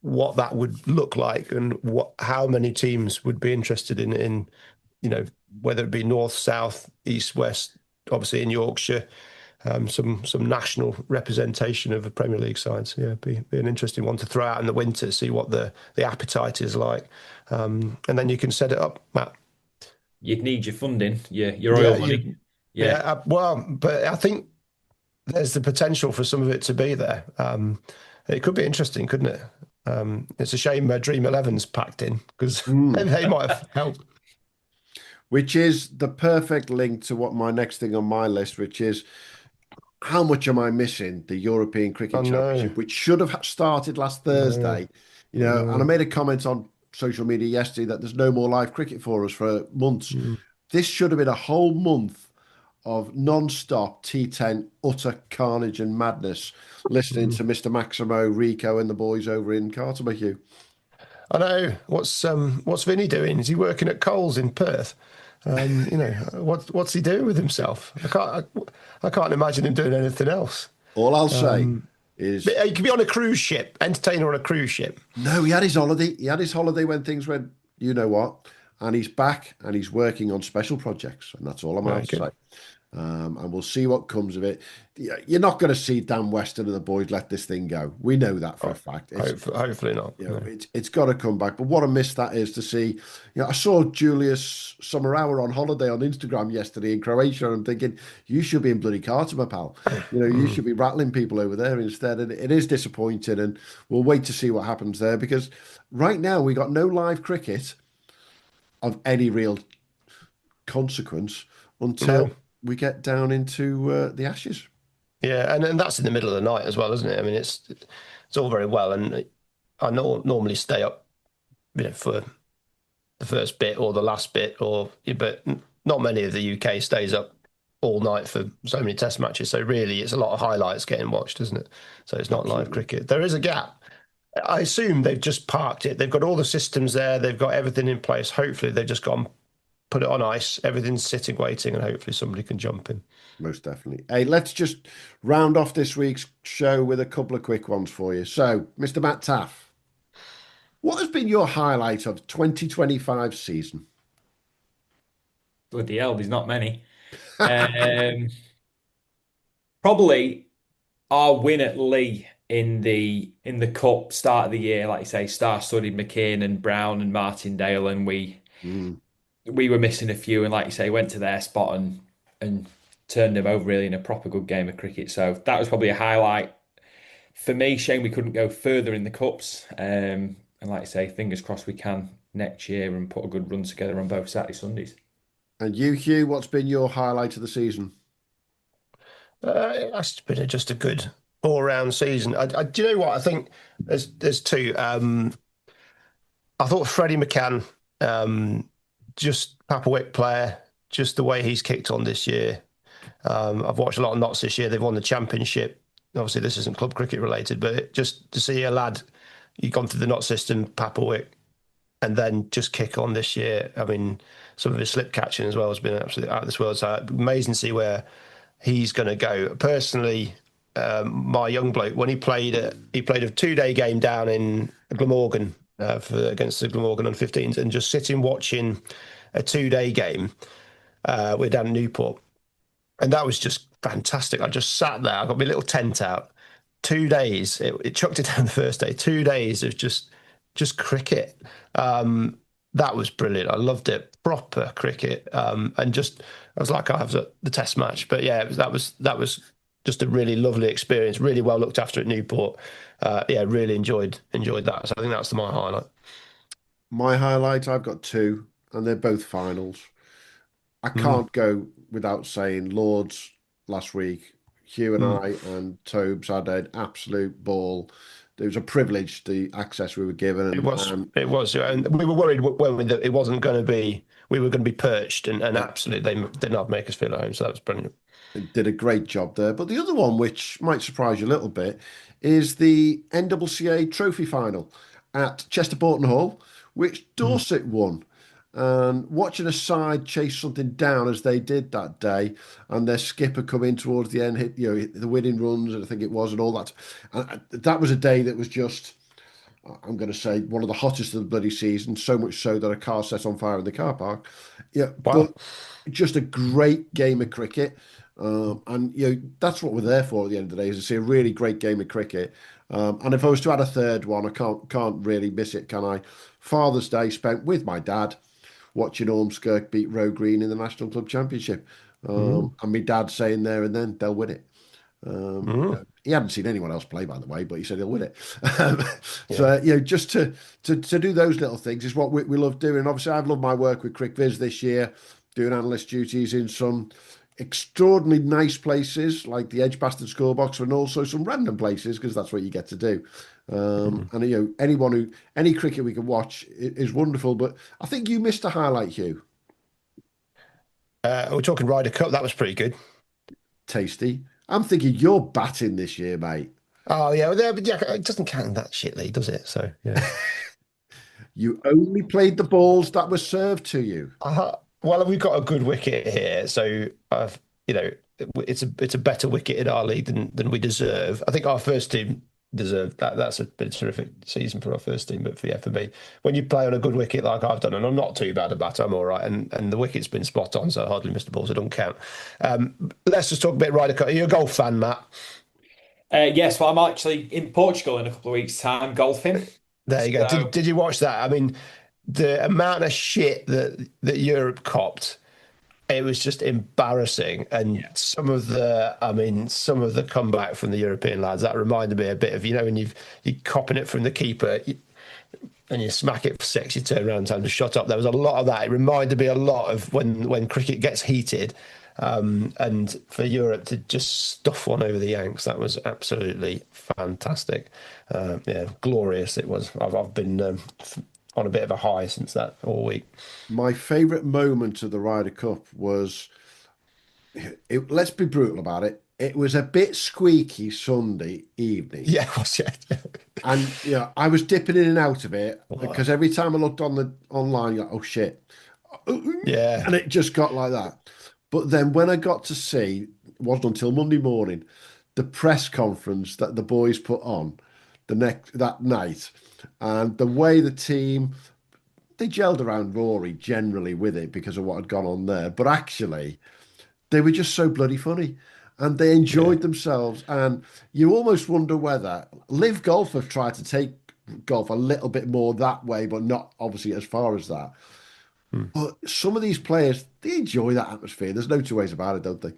what that would look like and how many teams would be interested in whether it be north, south, east, west. Obviously in Yorkshire, some national representation of the Premier League sides. Yeah, be an interesting one to throw out in the winter, see what the appetite is like, and then you can set it up, Matt. You'd need your funding, your oil money. Well, but I think there's the potential for some of it to be there. It could be interesting, couldn't it? It's a shame Dream 11's packed in because they might have helped. Which is the perfect link to what my next thing on my list, which is how much am I missing the European Cricket Championship, which should have started last Thursday, and I made a comment on social media yesterday that there's no more live cricket for us for months. This should have been a whole month of non-stop T10 utter carnage and madness, listening to Mr. Maximo, Rico and the boys over in Carterby, Hugh. I know. What's Vinny doing? Is he working at Coles in Perth? What's he doing with himself? I can't imagine him doing anything else. All I'll say is he could be on a cruise ship, entertainer on a cruise ship. No, he had his holiday. He had his holiday when things went, you know what, and he's back and he's working on special projects, and that's all I'm going to say. And we'll see what comes of it. You're not going to see Dan Weston and the boys let this thing go. We know that for a fact. Hopefully not. It's got to come back. But what a miss that is to see. I saw Julius Summerhour on holiday on Instagram yesterday in Croatia. And I'm thinking, you should be in bloody Carter, pal. You should be rattling people over there instead. And it is disappointing. And we'll wait to see what happens there, because right now we got no live cricket of any real consequence until we get down into the Ashes. Yeah, and that's in the middle of the night as well, isn't it? I mean, it's all very well, and I normally stay up, for the first bit or the last bit, but not many of the UK stays up all night for so many Test matches. So really, it's a lot of highlights getting watched, isn't it? So it's not live cricket. There is a gap. I assume they've just parked it. They've got all the systems there. They've got everything in place. Hopefully, they've just gone, put it on ice. Everything's sitting, waiting, and hopefully somebody can jump in. Most definitely. Hey, let's just round off this week's show with a couple of quick ones for you. So, Mr. Matt Taaffe, what has been your highlight of 2025 season? Bloody hell, there's not many. Probably our win at Lee in the cup start of the year, like you say, star-studded McKean and Brown and Martindale, and we were missing a few, and like you say, went to their spot and turned them over really in a proper good game of cricket. So that was probably a highlight for me. Shame we couldn't go further in the cups. And like I say, fingers crossed we can next year and put a good run together on both Saturday Sundays. And you, Hugh, what's been your highlight of the season? It's been just a good all-round season. Do you know what? I think there's two. I thought Freddie McCann, just Papawick player, just the way he's kicked on this year. I've watched a lot of Notts this year. They've won the championship. Obviously, this isn't club cricket related, but just to see a lad, you've gone through the Notts system, Papawick, and then just kick on this year. I mean, some of his slip catching as well has been absolutely out of this world. So amazing to see where he's going to go. Personally, my young bloke, when he played a 2-day game down in Glamorgan against the Glamorgan under-15s, and just sitting watching a 2-day game, we're down in Newport. And that was just fantastic. I just sat there. I got my little tent out. 2 days. It chucked it down the first day. 2 days of just cricket. That was brilliant. I loved it. Proper cricket. And just, I was like, I have the Test match. But yeah, that was just a really lovely experience. Really well looked after at Newport. Really enjoyed that. So I think that's my highlight. My highlight, I've got two, and they're both finals. I can't go without saying Lords last week. Hugh and I and Tobes had an absolute ball. It was a privilege, the access we were given. It was, and we were worried that it wasn't going to be. We were going to be perched, and absolutely they did not make us feel at home. So that was brilliant. It did a great job there. But the other one, which might surprise you a little bit, is the NCCA Trophy final at Chester Boughton Hall, which Dorset won. And watching a side chase something down as they did that day, and their skipper come in towards the end, hit hit the winning runs, and I think it was, and all that. And that was a day that was just, I'm going to say, one of the hottest of the bloody season. So much so that a car set on fire in the car park. Yeah, Wow. but just a great game of cricket. And that's what we're there for at the end of the day, is to see a really great game of cricket. And if I was to add a third one, I can't really miss it, can I? Father's Day spent with my dad watching Ormskirk beat Row Green in the National Club Championship. And my dad saying there and then they'll win it. He hadn't seen anyone else play, by the way, but he said he'll win it. So just to do those little things is what we love doing. Obviously, I've loved my work with Cric Viz this year, doing analyst duties in some extraordinarily nice places like the Edgbaston Scorebox, and also some random places, because that's what you get to do. And any cricket we can watch is wonderful. But I think you missed a highlight, Hugh. We're talking Ryder Cup. That was pretty good. Tasty. I'm thinking you're batting this year, mate. Oh yeah, but yeah, it doesn't count in that shit league, does it? So yeah. You only played the balls that were served to you. Well, we've got a good wicket here, so it's a better wicket in our league than we deserve. I think our first team deserved that. That's been a terrific season for our first team, but for me, when you play on a good wicket like I've done, and I'm not too bad at bat, I'm all right, and the wicket's been spot on, so I hardly missed the balls. So it don't count. Let's just talk a bit Ryder Cup. Are you a golf fan, Matt? Yes, well, I'm actually in Portugal in a couple of weeks' time golfing. There you go. Did you watch that? I mean, the amount of shit that Europe copped, it was just embarrassing. And some of the comeback from the European lads, that reminded me a bit of, when you're copping it from the keeper and you smack it for six, you turn around and tell him to shut up. There was a lot of that. It reminded me a lot of when cricket gets heated. And for Europe to just stuff one over the Yanks, that was absolutely fantastic. Glorious it was. I've been on a bit of a high since that all week. My favourite moment of the Ryder Cup was, let's be brutal about it, it was a bit squeaky Sunday evening. Yeah, it was, yeah. And I was dipping in and out of it because every time I looked online, you're like, oh shit. Yeah. And it just got like that. But then when I got to see, it wasn't until Monday morning, the press conference that the boys put on that night, and the way the team, they gelled around Rory generally with it because of what had gone on there. But actually, they were just so bloody funny, and they enjoyed themselves. And you almost wonder whether Live Golf have tried to take golf a little bit more that way, but not obviously as far as that. But some of these players, they enjoy that atmosphere. There's no two ways about it, don't they?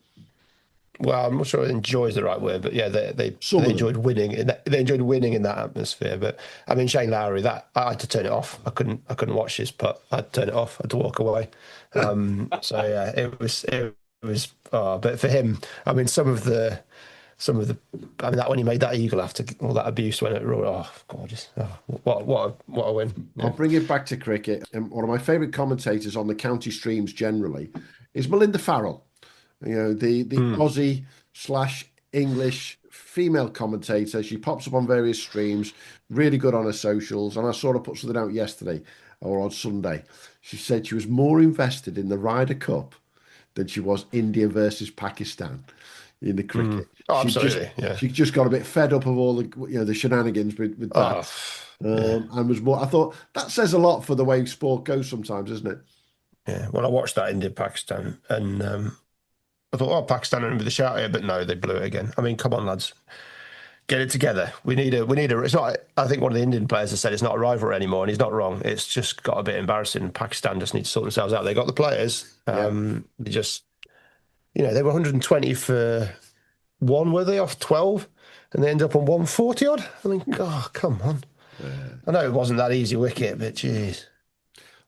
Well, I'm not sure enjoy is the right word, but yeah, they enjoyed winning. They enjoyed winning in that atmosphere. But I mean, Shane Lowry, that I had to turn it off. I couldn't watch his putt. I had to turn it off. I had to walk away. So yeah, it was. But for him, I mean, some of the. I mean, that when he made that eagle after all that abuse when it rolled, gorgeous! What a win! Yeah. I'll bring it back to cricket. And one of my favourite commentators on the county streams generally is Melinda Farrell. The Aussie / English female commentator. She pops up on various streams, really good on her socials. And I saw her put something out yesterday or on Sunday. She said she was more invested in the Ryder Cup than she was India versus Pakistan in the cricket. Oh, absolutely. She just got a bit fed up of all the shenanigans with that. And was more. I thought that says a lot for the way sport goes sometimes, isn't it? Yeah. Well, I watched that India Pakistan, and I thought, Pakistan are with the shout here, but no, they blew it again. I mean, come on, lads, get it together. We need a. It's not. I think one of the Indian players has said it's not a rivalry anymore, and he's not wrong. It's just got a bit embarrassing. Pakistan just need to sort themselves out. They got the players. They just, they were 120 for one, were they, off 12, and they end up on 140 odd. I mean, come on. I know it wasn't that easy wicket, but geez.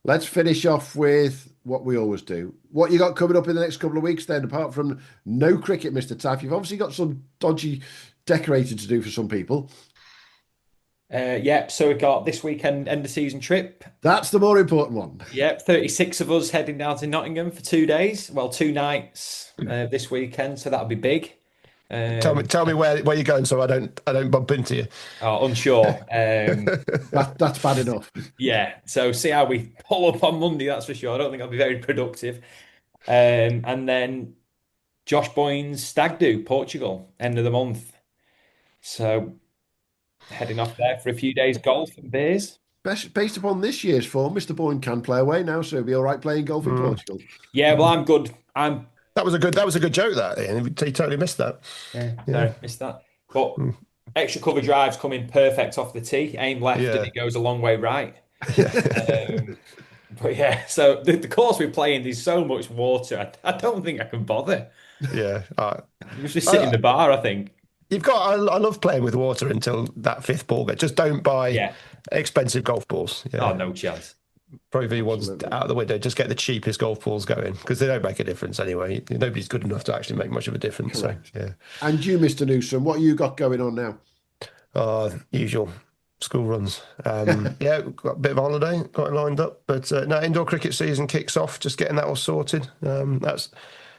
Let's finish off with what we always do. What you got coming up in the next couple of weeks then, apart from no cricket, Mr. Taaffe? You've obviously got some dodgy decorating to do for some people. So we've got this weekend end of season trip. That's the more important one. 36 of us heading down to Nottingham for 2 days. Well, 2 nights this weekend, so that'll be big. Tell me where you're going so I don't bump into you. Oh, unsure. That's bad enough. Yeah. So see how we pull up on Monday. That's for sure. I don't think I'll be very productive. And then Josh Boyne's stag do Portugal end of the month. So heading off there for a few days golf and beers. Based upon this year's form, Mr. Boyne can play away now, so he'll be all right playing golf in Portugal. Yeah, well, I'm good. I'm That was a good joke. That Ian. He totally missed that. Yeah, no, missed that. But extra cover drives coming perfect off the tee. Aim left and Yeah. it goes a long way right. But yeah, so the course we're playing, there's so much water. I don't think I can bother. Yeah. You just sit in the bar, I think. You've got. I love playing with water until that fifth ball. But just don't buy Yeah. expensive golf balls. Yeah. Oh, no chance. Pro V1's out of the window. Just get the cheapest golf balls going because they don't make a difference anyway. Nobody's good enough to actually make much of a difference. Correct. So yeah. And you, Mr. Newsome, what you got going on now? Usual school runs. Yeah, got a bit of a holiday, got it lined up. But no, indoor cricket season kicks off. Just getting that all sorted.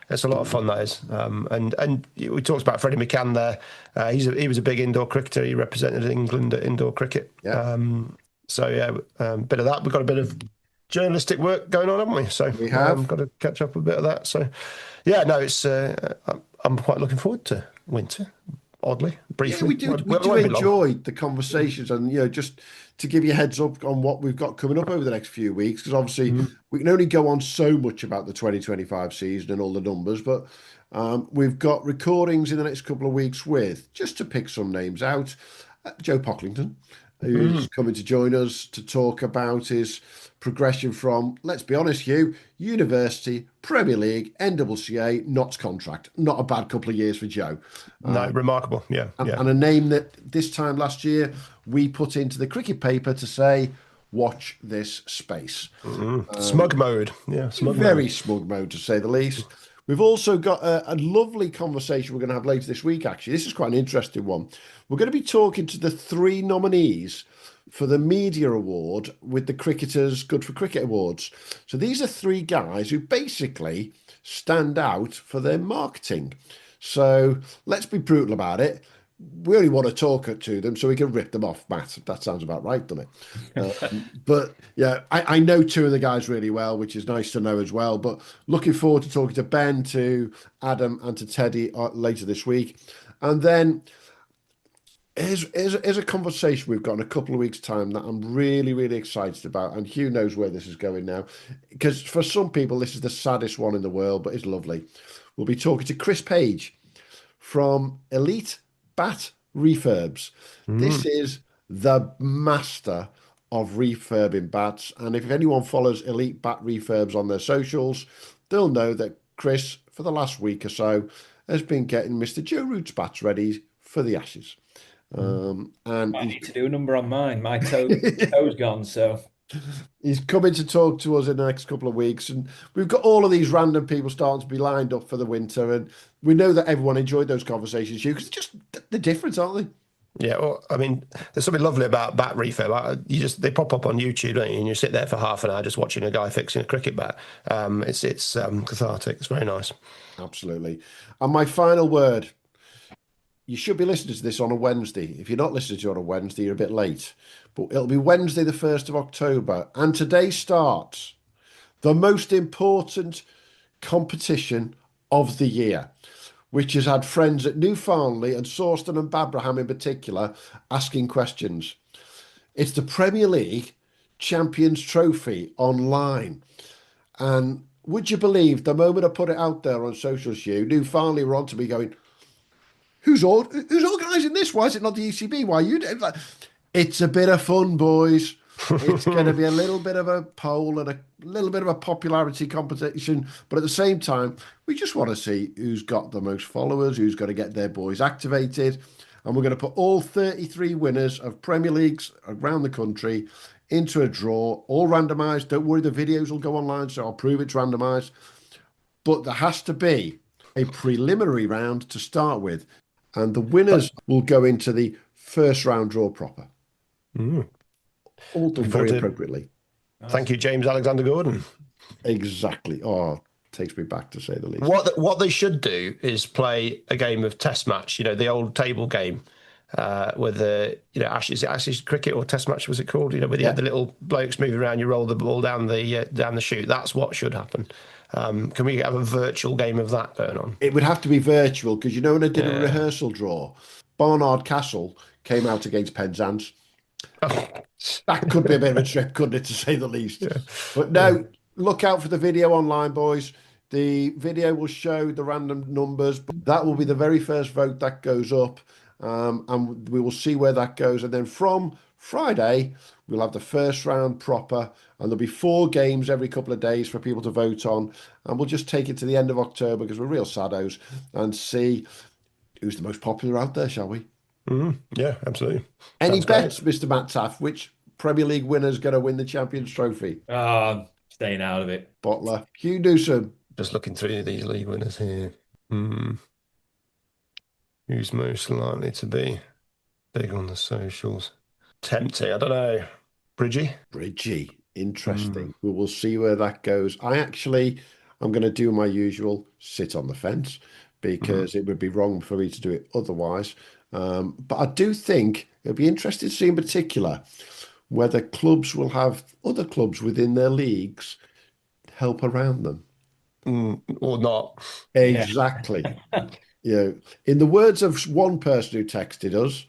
That's a lot of fun, that is. And we talked about Freddie McCann there. He was a big indoor cricketer. He represented England at indoor cricket. Yeah. So yeah, bit of that. We've got a bit of journalistic work going on, haven't we? So We have. got to catch up a bit of that. So yeah, no, it's I'm quite looking forward to winter. Oddly, briefly. Yeah, we do enjoy the conversations, and just to give you a heads up on what we've got coming up over the next few weeks, because obviously we can only go on so much about the 2025 season and all the numbers, but we've got recordings in the next couple of weeks with, just to pick some names out, Joe Pocklington, who's coming to join us to talk about his progression from, let's be honest, Hugh, university, Premier League, NCCA, Notts contract. Not a bad couple of years for Joe. No, remarkable. Yeah, and a name that this time last year we put into the cricket paper to say, watch this space. Smug mode. Yeah, Very smug mode, to say the least. We've also got a lovely conversation we're going to have later this week, actually. This is quite an interesting one. We're going to be talking to the 3 nominees for the Media Award with the Cricketers Good for Cricket Awards. So these are 3 guys who basically stand out for their marketing. So let's be brutal about it. We only want to talk to them so we can rip them off, Matt. That sounds about right, doesn't it? But yeah, I know 2 of the guys really well, which is nice to know as well. But looking forward to talking to Ben, to Adam and to Teddy later this week. And then here's a conversation we've got in a couple of weeks' time that I'm really, really excited about. And Hugh knows where this is going now. Because for some people, this is the saddest one in the world, but it's lovely. We'll be talking to Chris Page from Elite Bat Refurbs. This is the master of refurbing bats. And if anyone follows Elite Bat Refurbs on their socials, they'll know that Chris, for the last week or so, has been getting Mr. Joe Root's bats ready for the Ashes. And I need to do a number on mine. My toe's gone, so he's coming to talk to us in the next couple of weeks, and we've got all of these random people starting to be lined up for the winter, and we know that everyone enjoyed those conversations, Hugh, because just the difference, aren't they? Yeah, well, I mean, there's something lovely about bat refurb. They pop up on YouTube, don't you? And you sit there for half an hour just watching a guy fixing a cricket bat. It's cathartic. It's very nice. Absolutely. And my final word. You should be listening to this on a Wednesday. If you're not listening to it on a Wednesday, you're a bit late. But it'll be Wednesday, the 1st of October. And today starts the most important competition of the year, which has had friends at Newfoundland and Sawston and Babraham in particular asking questions. It's the Premier League Champions Trophy online. And would you believe the moment I put it out there on social, Hugh, Newfoundland were on to me going, Who's organising this? Why is it not the ECB? Why are you doing that? It's a bit of fun, boys. It's going to be a little bit of a poll and a little bit of a popularity competition. But at the same time, we just want to see who's got the most followers, who's going to get their boys activated. And we're going to put all 33 winners of Premier Leagues around the country into a draw, all randomised. Don't worry, the videos will go online, so I'll prove it's randomised. But there has to be a preliminary round to start with. And the winners will go into the first round draw proper. All done very appropriately. Thank you, James Alexander Gordon. Exactly. Oh, takes me back, to say the least. What they should do is play a game of test match, the old table game, with the, Ashes cricket or test match, was it called? With the little blokes moving around, you roll the ball down the chute. That's what should happen. Can we have a virtual game of that going on? It would have to be virtual, because when I did a rehearsal draw, Barnard Castle came out against Penzance. That could be a bit of a trip, couldn't it, to say the least? Yeah. But no, look out for the video online, boys. The video will show the random numbers. But that will be the very first vote that goes up. And we will see where that goes. And then from Friday, we'll have the first round proper. And there'll be 4 games every couple of days for people to vote on. And we'll just take it to the end of October, because we're real saddos, and see who's the most popular out there, shall we? Yeah, absolutely. Any bets, Mr. Matt Taaffe? Which Premier League winner's going to win the Champions Trophy? Staying out of it. Bottler. Hugh Newsome. Just looking through these league winners here. Who's most likely to be big on the socials? Tempting, I don't know. Bridgie. Interesting. We will see where that goes. I'm going to do my usual sit on the fence, because it would be wrong for me to do it otherwise. But I do think it'll be interesting to see in particular whether clubs will have other clubs within their leagues help around them. Or not. Exactly. In the words of one person who texted us,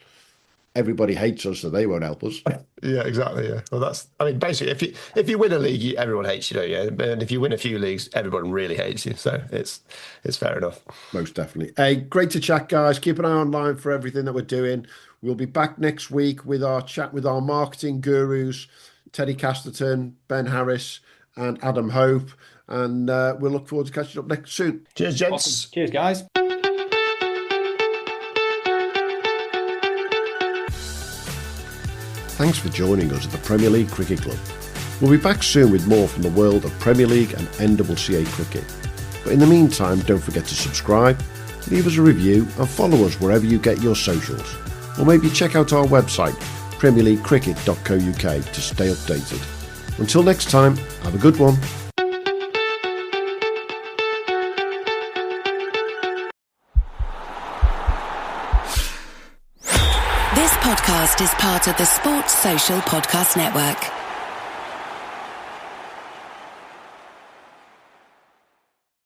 everybody hates us, so they won't help us. Yeah, exactly. Yeah. Well, basically, if you win a league, everyone hates you, don't you? And if you win a few leagues, everyone really hates you. So it's fair enough. Most definitely. Hey, great to chat, guys. Keep an eye online for everything that we're doing. We'll be back next week with our chat with our marketing gurus, Teddy Casterton, Ben Harris, and Adam Hope. And we'll look forward to catching up next soon. Cheers, gents. Awesome. Cheers, guys. Thanks for joining us at the Premier League Cricket Club. We'll be back soon with more from the world of Premier League and NCCA cricket. But in the meantime, don't forget to subscribe, leave us a review, and follow us wherever you get your socials. Or maybe check out our website, premierleaguecricket.co.uk, to stay updated. Until next time, have a good one. This podcast is part of the Sports Social Podcast Network.